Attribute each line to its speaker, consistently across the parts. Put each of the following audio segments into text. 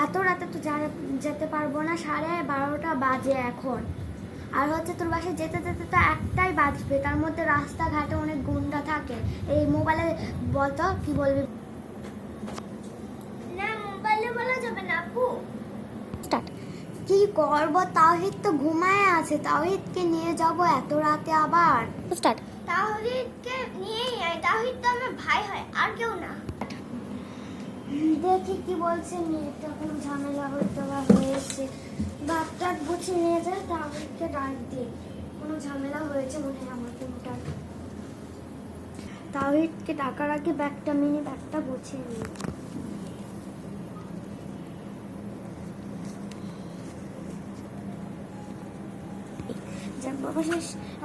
Speaker 1: এত রাতে তো যেতে পারবো না, 12:30 বাজে এখন। আর হচ্ছে তোর বাসায় যেতে যেতে তো একটাই বাজবে, তার মধ্যে রাস্তাঘাটে অনেক গুন্ডা থাকে। এই মোবাইলে বলতো কি বলবি?
Speaker 2: না, মোবাইলে বলা যাবে না আপু।
Speaker 1: কি করবো, তাওহিদ তো ঘুমায় আছে, তাওহিদকে নিয়ে যাব এত রাতে আবার?
Speaker 2: তাওহিদকে নিয়েই আয়, তাওহিদ তো আমার ভাই হয়, আর কেউ না।
Speaker 1: দেখি কি বলছে, মেয়েটা কোনো ঝামেলা হয়তো বা হয়েছে। ব্যাগটা গুছিয়ে নিয়ে যায়, তাওহিদকে ডাক দিয়ে কোনো ঝামেলা হয়েছে মনে হয় আমার কোনটা। তাওহিদকে ডাকার আগে মিনি ব্যাগটা গুছিয়ে নিই।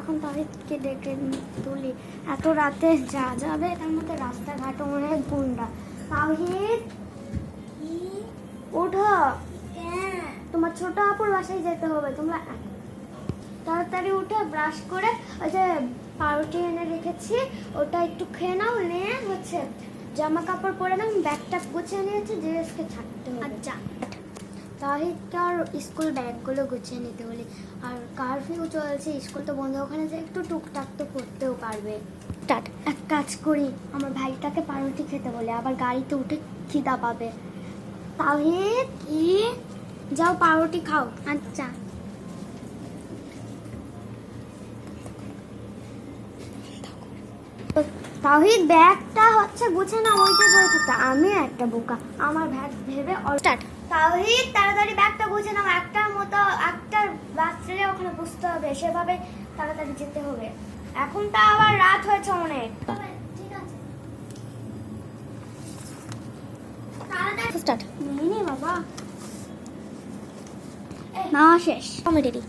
Speaker 1: এখন তাওহিদকে ডেকে তুলি, এত রাতে যা যাবে, তার মধ্যে রাস্তাঘাট অনেক গুন্ডা। তাওহিদ ওঠো, তোমার ছোট আপুর বাসায় যেতে হবে, তোমরা তাড়াতাড়ি উঠে ব্রাশ করে ওই যে পাউরুটি এনে রেখেছি ওটা একটু খেয়ে নাও, নিয়ে হচ্ছে জামা কাপড় পরে নাও, ব্যাগটা গুছিয়ে নিয়েছি, ড্রেসকে ছাড়তে হবে।
Speaker 2: আচ্ছা,
Speaker 1: তাহিদকে আর স্কুল ব্যাগগুলো গুছিয়ে নিতে বলি। আর কারফিউ চলছে, স্কুল তো বন্ধ, ওখানে যে একটু টুকটাক তো করতেও পারবে। এক কাজ করি, আমার ভাইটাকে পাউরুটি খেতে বলে, আবার গাড়িতে উঠে খিদা পাবে। তাহিদ কি, যাও পাউরুটি খাও।
Speaker 2: আচ্ছা।
Speaker 1: তাহিদ ব্যাগটা হচ্ছে গুছিয়ে না, ওইটা করে খেতে। আমি একটা বোকা, আমার ব্যাগ ভেবে তাওহিদ তাড়াতাড়ি ব্যাগটা গুছিয়ে নাও, একটার মতো একটা বাচ্চারে ওখানে বুঝতে হবে, সেভাবে তাড়াতাড়ি যেতে হবে। এখন তো আবার রাত হয়েছে অনেক।
Speaker 2: ঠিক আছে,
Speaker 1: নে বাবা,
Speaker 2: না শেষ, আমি রেডি।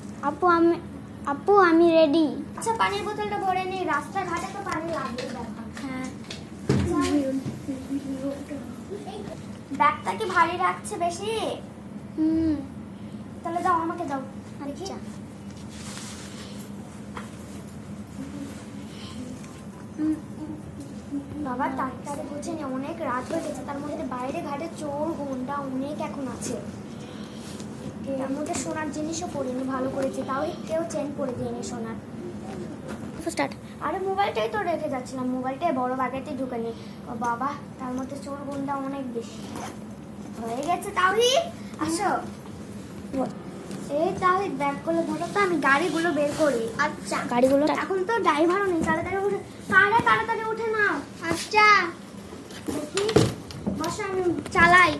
Speaker 2: আপু আমি রেডি।
Speaker 1: আচ্ছা পানির বোতলটা ভরে নি, রাস্তাঘাটে তো পানি লাগবে।
Speaker 2: হ্যাঁ,
Speaker 1: ব্যাগটা কি ভারী রাখছে বেশি?
Speaker 2: হুম,
Speaker 1: তাহলে দাও, আমাকে দাও।
Speaker 2: আচ্ছা।
Speaker 1: বাবা তাড়াতাড়ি গুছিয়ে নে, অনেক রাত হয়ে গেছে, তার মধ্যে বাইরে ঘাটে চোর গুন্ডা অনেক এখন আছে। তার মধ্যে সোনার জিনিসও পরিনি, ভালো করেছে, তাও কেউ চেন পরে দিইনি সোনার। আরে মোবাইলটাই তো রেখে যাচ্ছিলাম, মোবাইলটাই বড় ব্যাগেতে ঢুকে নি। ও বাবা, তার মধ্যে চোর গুন্ডা অনেক বেশি হয়ে গেছে। তাওহিদ আসো, এই তাওহিদ ব্যাগগুলো ধরো তো, আমি গাড়িগুলো বের করি।
Speaker 2: আচ্ছা,
Speaker 1: গাড়িগুলো এখন তো ড্রাইভারও নেই, তাড়াতাড়ি উঠে, তাড়াতাড়ি উঠে নাও।
Speaker 2: আচ্ছা,
Speaker 1: দেখি বসো, আমি চালাই।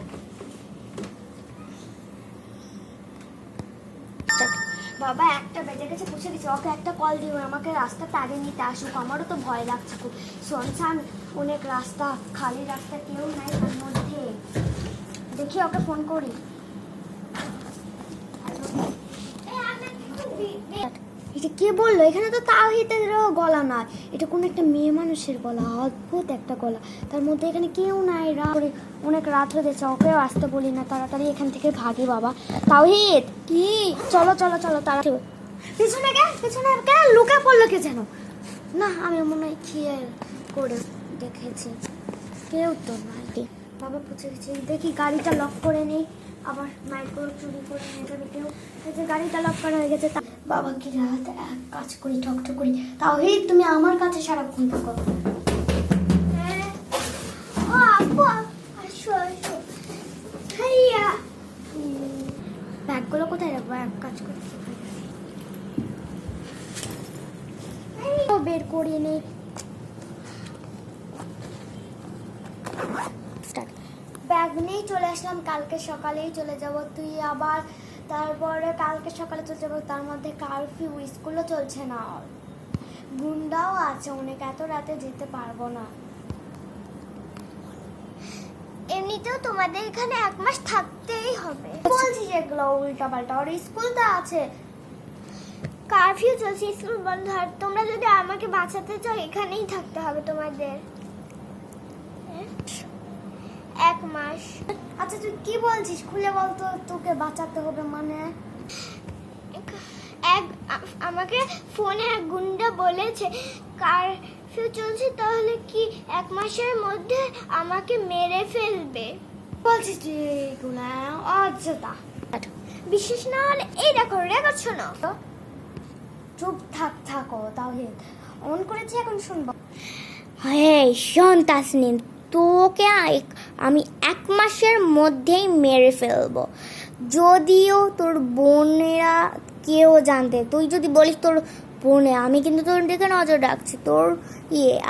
Speaker 1: বাবা একটা বেজে গেছে, পুষে দিচ্ছে, ওকে একটা কল দিও, আমাকে রাস্তা তাড়িয়ে নিতে আসুক, আমারও তো ভয় লাগছে খুব। শুনছান অনেক রাস্তা, খালি রাস্তা, কেউ নাই তার মধ্যে। দেখি ওকে ফোন করি। এটা কে বললো? এখানে তো তাওহিদেরও গলা নয়, এটা কোন একটা মেয়ে মানুষের গলা, অদ্ভুত একটা গলা। তার মধ্যে এখানে কেউ নাই, অনেক রাত হয়ে গেছে, ওকেও আসতে বলি না, তাড়াতাড়ি এখান থেকে ভাগি। বাবা তাওহিদ কি, চলো চলো চলো তাড়াতাড়ি। পিছনে কে লুকে পড়লো কে যেন, না আমি মনে হয় খেয়াল করে দেখেছি, কেউ তো নাই। বাবা পুছে গেছে, দেখি গাড়িটা লক করে নেই, আবার মাইক্রো চুরি করে নিয়ে যাবে কেউ। এই যে গাড়িটা লক করা হয়ে গেছে। বাবা কি রাত, এক কাজ করি, ঠকঠক করি। তাওহিদ তুমি আমার কাছে সারাক্ষণ থাকো।
Speaker 2: হ্যাঁ, ও আপু আসো আসো।
Speaker 1: হাইয়া, ব্যাগগুলো কোথায় রাখবো, এক কাজ করি বের করিয়ে নেই। ব্যাগ নিয়েই চলে আসলাম, কালকে সকালেই চলে যাব। তুই আবার তারপরে কালকে সকালে চলে যাবো, তার মধ্যে কারফিউ, স্কুলও চলছে না, গুন্ডাও আছে অনেক, এত রাতে যেতে পারবো না।
Speaker 2: এমনিতেও তোমাদের এখানে 1 মাস থাকতেই হবে।
Speaker 1: বলছি যেগুলো উল্টা পাল্টা, ওর স্কুল তো আছে।
Speaker 2: কারফিউ চলছে, স্কুল বন্ধ, আর তোমরা যদি আমাকে বাঁচাতে চাও এখানেই থাকতে হবে তোমাদের 1 মাস।
Speaker 1: আচ্ছা তুই কি বলছিস, খুলে বলতো, তোকে বাঁচাতে হবে মানে?
Speaker 2: আমাকে ফোনে এক গুন্ডা বলেছে কারফিউ চলছে, তাহলে কি 1 মাসের মধ্যে আমাকে মেরে ফেলবে।
Speaker 1: বলছিস তুই না অযথা।
Speaker 2: বিশেষ না হলে এই দেখো রেকর্ড শোনো।
Speaker 1: চুপ থাকো তাহলে অন করেছি এখন শুনবো।
Speaker 2: হ্যাঁ শোন তাসনিম, তোকে আমি 1 মাসের মধ্যেই মেরে ফেলবো। যদিও তোর বোনেরা কেউ জানতে, তুই যদি বলিস তোর বোনে, আমি কিন্তু তোর দিকে নজর রাখছি। তোর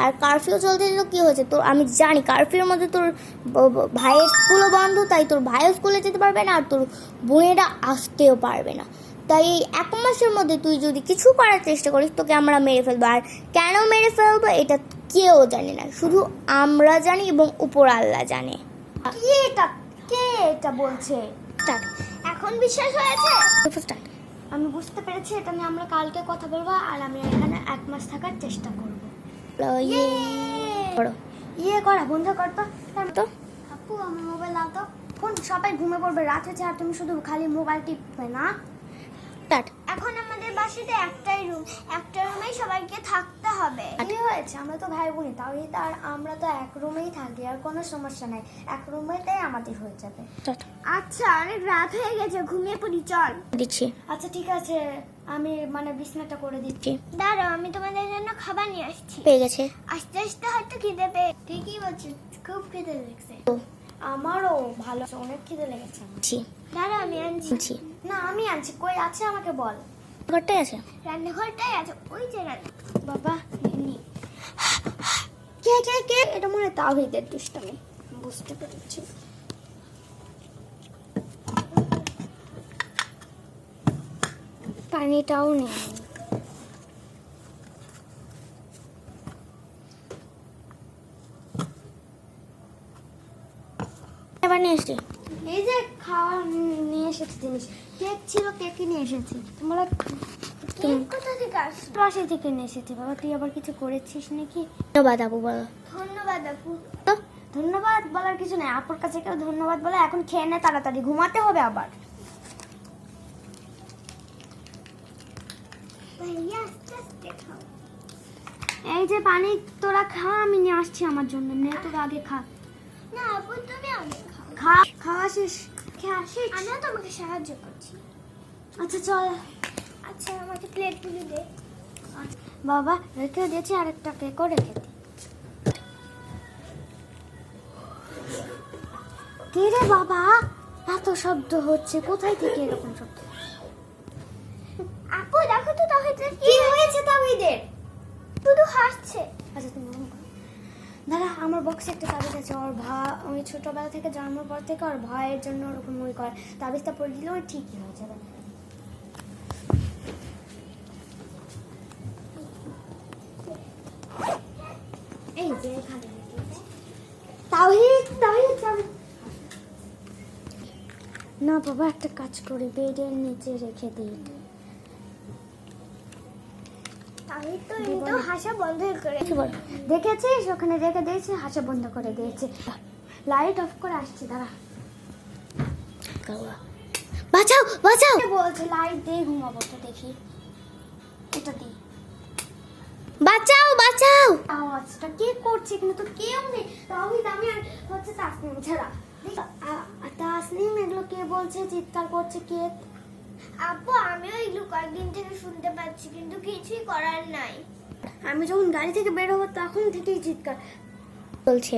Speaker 2: আর কারফিউ চলতে তো কী হয়েছে তোর, আমি জানি কারফিউর মধ্যে তোর ভাইয়ের স্কুলও বন্ধ, তাই তোর ভাইও স্কুলে যেতে পারবে না আর তোর বোনেরা আসতেও পারবে না। তাই এই 1 মাসের মধ্যে তুই যদি কিছু করার চেষ্টা করিস তোকে আমরা মেরে ফেলবো। আর কেন মেরে ফেলবো এটা কেউ জানে না, শুধু আমরা জানি এবং উপর আল্লাহ জানে।
Speaker 1: কে এটা বলছে?
Speaker 2: এখন বিশ্বাস হয়েছে?
Speaker 1: আমি বুঝতে পেরেছি, এটা নিয়ে আমরা কালকে কথা বলবো আর আমি এখানে 1 মাস থাকার চেষ্টা করবো। করা বন্ধ কর তো। আপু আমার মোবাইল দাও তো। ফোন সবাই ঘুমে পড়বে, রাত হয়েছে আর তুমি শুধু খালি মোবাইল টিপবে না।
Speaker 2: এখন আমাদের বাসাতে একটাই রুম, একটা রুমেই সবাইকে থাকতে হবে।
Speaker 1: কি হয়েছে? আমরা তো ভাই বোনই, তাহলে তার আমরা তো এক রুমেই থাকি, আর কোনো সমস্যা নাই, এক রুমেতেই আমাদের হয়ে যাবে।
Speaker 2: আচ্ছা অনেক রাত হয়ে গেছে, ঘুমিয়ে পড়ি, চল।
Speaker 1: দিচ্ছি। আচ্ছা ঠিক আছে, আমি বিছানাটা করে দিচ্ছি।
Speaker 2: দাঁড়াও, আমি তোমাদের জন্য খাবার নিয়ে আসছি।
Speaker 1: পেয়ে গেছে।
Speaker 2: আস্তে আস্তে হয়তো খিদে পেয়ে। ঠিকই বলছিস, খুব খিদে লেগেছে।
Speaker 1: আমারও ভালো, অনেক খিদে লেগেছে আমার।
Speaker 2: দাঁড়াও আমি আনছি।
Speaker 1: না আমি আনছি, কই আছে আমাকে বল।
Speaker 2: ঘরটাই আছে, রান্নাঘরটাই আছে, ওই যে
Speaker 1: বাবা নি। কে কে কে? এটা মনে হয় তাওহীদের দুষ্টামি, বুঝতে পেরেছি। পানিটাও নেই।
Speaker 2: এবার নিয়ে এসছি।
Speaker 1: এই যে খাওয়া নিয়ে এসেছি জিনিস, কেক ছিল, কেকই নিয়ে এসেছি। তোমরা
Speaker 2: কোথা থেকে আসছো?
Speaker 1: বাসা থেকে নিয়ে এসেছি। বাবা তুই আবার কিছু করেছিস নাকি?
Speaker 2: ধন্যবাদ আপু বলো। ধন্যবাদ আপু।
Speaker 1: তো ধন্যবাদ বলার কিছু নেই, আপুর কাছে কেউ ধন্যবাদ বলে। এখন খেয়ে নে তাড়াতাড়ি, ঘুমাতে হবে আবার।
Speaker 2: ভাইয়া আস্তে আস্তে খাও।
Speaker 1: এই যে পানি তোরা খা, আমি নিয়ে আসছি আমার জন্য। নে তোরা আগে খা।
Speaker 2: না আপু তুমি আগে খাও।
Speaker 1: খাওয়া শেষ।
Speaker 2: আমিও তোমাকে সাহায্য করছি।
Speaker 1: আচ্ছা চল।
Speaker 2: আচ্ছা আমাকে প্লেট তুলে দে।
Speaker 1: বাবা রেখে দিয়েছি, আরেকটা কেকও রেখে দে। কে রে বাবা, এত শব্দ হচ্ছে, কোথায় থেকে এরকম শব্দ?
Speaker 2: আপু দেখো তো তাহিদের
Speaker 1: কি হয়েছে তাহিদের?
Speaker 2: শুধু হাসছে।
Speaker 1: আচ্ছা তুমি দাদা, আমার বক্সে একটা তাবিজ আছে। ওর ওই ছোটবেলা থেকে জন্মের পর থেকে ওর ভাইয়ের জন্য ওরকম ওই করে, তাবিজটা পরে দিলে ওই ঠিকই হয়ে যাবে। এই যে এখানে তাওহীদ। না বাবা, একটা কাজ করি, বেডের নিচে রেখে দিই।
Speaker 2: তাহিদ তো এমনিতেও হাসা বন্ধ করে।
Speaker 1: দেখেছিস, ওখানে রেখে দিয়েছি, হাসা বন্ধ করে দিয়েছে। লাইট অফ করে আসছি, দাঁড়া। বাঁচাও বলছে, লাইট দিয়ে ঘুমাবো তো, দেখি এটা দি। বাঁচাও আওয়াজটা কে করছে? কিন্তু তো কেউ নেই। তাওহীদ আমি আর হচ্ছে তাসনিম ছাড়া। তাসনিম এগুলো কে বলছে, চিৎকার করছে কে?
Speaker 2: আপু আমিও এগুলো কয়েকদিন থেকে শুনতে পাচ্ছি, কিন্তু কিছুই করার নাই।
Speaker 1: আমি যখন গাড়ি থেকে বের হবো তখন থেকেই চিৎকার চলছে।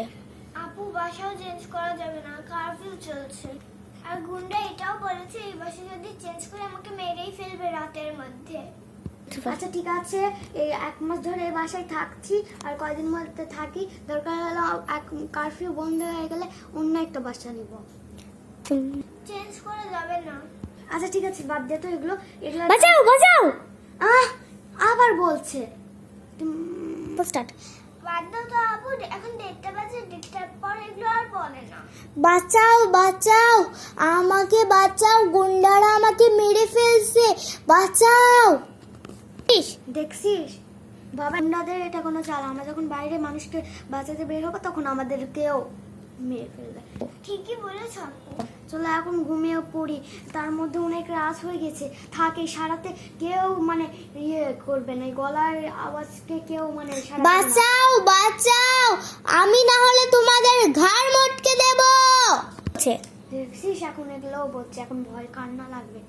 Speaker 2: আপু বাসাও চেঞ্জ করা যাবে না, কারফিউ চলছে। আর গুন্ডা এটাও বলেছে এই বাসা যদি চেঞ্জ করে আমাকে মেরেই ফেলবে রাতের মধ্যে।
Speaker 1: আচ্ছা ঠিক আছে, এই 1 মাস ধরে এই বাসায় থাকছি, আর কয়দিন মধ্যে থাকি, দরকার হলো কারফিউ বন্ধ হয়ে গেলে অন্য একটা বাসা নিব।
Speaker 2: চেঞ্জ করা যাবে না।
Speaker 1: আচ্ছা ঠিক আছে, বাদ দে তো এগুলো।
Speaker 2: বাঁচাও
Speaker 1: আবার বলছে।
Speaker 2: স্টার্ট। বাদ দাও তো আপু, এখন 1:30 বাজে, 1:30টার পর এগুলো আর বলে না।
Speaker 1: বাঁচাও আমাকে, বাঁচাও, গুন্ডারা আমাকে মেরে ফেলছে, বাঁচাও। দেখছিস বাবা, গুন্ডাদের এটা কোনো চাল। আমরা যখন বাইরে মানুষকে বাঁচাতে বের হবো তখন আমাদেরকেও মেরে ফেলবে।
Speaker 2: ঠিকই বলেছ।
Speaker 1: চলো এখন ঘুমিয়ে পড়ি, তার মধ্যে অনেক রাত হয়ে গেছে। থাকে সারাতে কেউ করবে না, গলার আওয়াজকে কেউ বাঁচাও, আমি না হলে তোমাদের ঘাড় মটকে দেব। এখন এগুলোও বলছে, এখন ভয় কান্না লাগবে।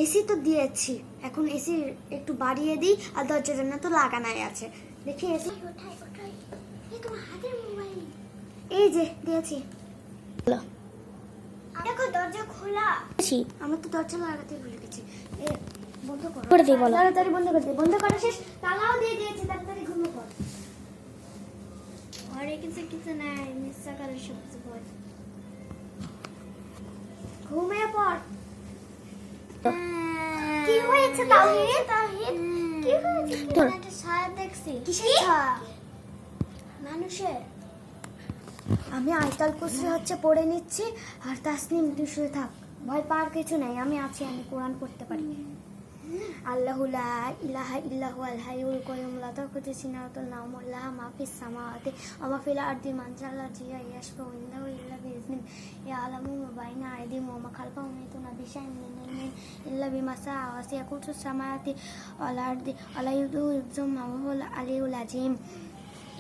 Speaker 1: এসি তো দিয়েছি, এখন এসি একটু বাড়িয়ে দিই, আর দরজাটা না তো লাগানাই আছে, দেখি এসি তোমার হাতের মোবাইল এই যে দিয়েছি।
Speaker 2: বলো।
Speaker 1: দেখো দরজা খোলা,
Speaker 2: ছি,
Speaker 1: আমার তো দরজা লাগাতে ভুলে গেছি। এ বন্ধ করো,
Speaker 2: করে দিই, বলো।
Speaker 1: তাড়াতাড়ি বন্ধ করে দিই। বন্ধ করা শেষ, তালাও দিয়ে দিয়েছি, তাড়াতাড়ি ঘুমিয়ে পড়। ঘরে কিছু নাই, মিথ্যা করে সব কিছু বল, ঘুমিয়ে পড়। কি হয়েছে তাওহীদ? কি হয়েছে?
Speaker 2: তোর।
Speaker 1: একটা ছায়া দেখছি। কিসের ছায়া? মানুষের। আমি আয়তাল কুরসি হচ্ছে পড়ে নিচ্ছি, আর তাসনিম তুই শুয়ে থাক, ভয় পাওয়ার কিছু নাই, আমি আছি, আমি কোরআন পড়তে পারি। আল্লাহু লা ইলাহা ইল্লাহু আল হাইয়ুল কাইয়ুম লা তাখুযুহু সিনাতুন ওয়া নাওমুন লাহু মা ফিস সামাওয়াতি ওয়া মা ফিল আরদি মান যাল্লাযী ইয়াশফাউ ইনদাহু ইল্লা বিইذনিহি ইয়ালামু মা বাইনা আইদিহিম ওয়া মা খালফাহুম ওয়া ইয়াতুনা বিশাইইন মিন ইলমিহি ইল্লা বিমা শাআ ওয়াসি'a কুরসিয়্যুহু সামাওয়াতি ওয়াল আরদি ওয়া লা ইয়াউদুহু হিফযুহুমা ওয়া হুয়াল আলিয়্যুল আযীম।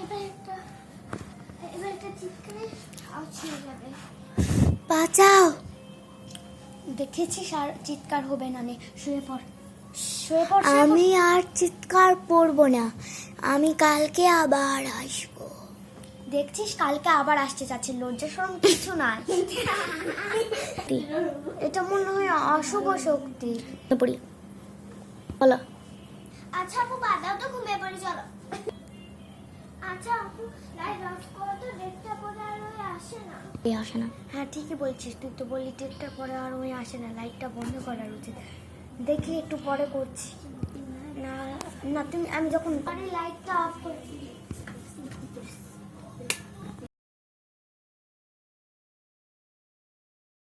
Speaker 1: এবার একটা চিৎকারে আওয়াজ হয়ে যাবে,
Speaker 2: বাঁচাও।
Speaker 1: দেখেছিস? আর চিৎকার হবে না, নে শুয়ে পড়, শুয়ে পড়।
Speaker 2: আমি আর চিৎকার করবো না, আমি কালকে আবার আসবো।
Speaker 1: দেখছিস কালকে আবার আসতে চাচ্ছে, লজ্জা শরম কিছু নাই। এটা মনে হয় অশুভ শক্তি।
Speaker 2: পড়ি, বলো।
Speaker 1: আচ্ছা আপু বাদাও তো ঘুমিয়ে পড়ি, চলো। আচ্ছা আপু লাইট অফ করো তো, ডেটটা পরে আর ওই আসে না।
Speaker 2: এই আসে না।
Speaker 1: হ্যাঁ ঠিকই বলছিস, তুই তো বললি ডেটটা পরে আর ওই আসে না, লাইটটা বন্ধ করার উচিত। দেখি একটু পরে করছি। না না তুমি, আমি যখন লাইটটা অফ করে দিই।